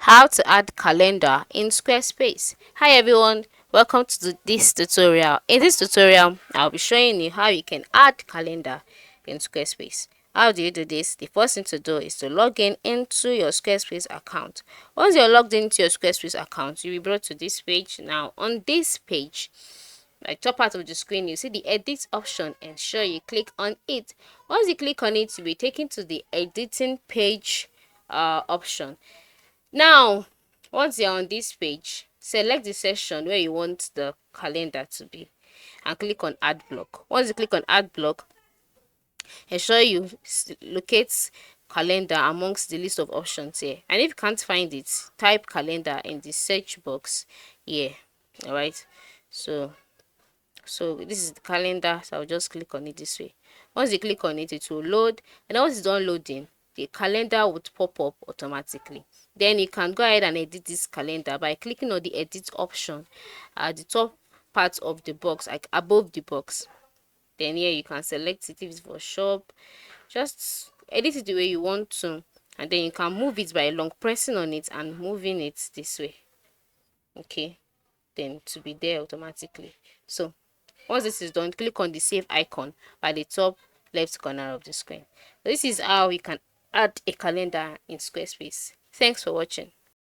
How to add calendar in Squarespace. Hi everyone, welcome to this tutorial. In this tutorial, I'll be showing you how you can add calendar in Squarespace. How do you do this? The first thing to do is to log in into your Squarespace account. Once you're logged into your Squarespace account, you'll be brought to this page. Now, on this page, like top part of the screen, you see the edit option. Ensure you click on it. Once you click on it, you'll be taken to the editing page option. Now, once you're on this page, select the section where you want the calendar to be and click on add block. Once you click on add block, ensure you locate calendar amongst the list of options here. And if you can't find it, type calendar in the search box here. All right. So this is the calendar, so I'll just click on it this way. Once you click on it, it will load, and once it's done loading, the calendar would pop up automatically. Then you can go ahead and edit this calendar by clicking on the edit option at the top part of the box, like above the box. Then here you can select it. If it's for shop, just edit it the way you want to, and then you can move it by long pressing on it and moving it this way. Okay, then to be there automatically. So once this is done, click on the save icon by the top left corner of the screen. This is how you can add a calendar in Squarespace. Thanks for watching.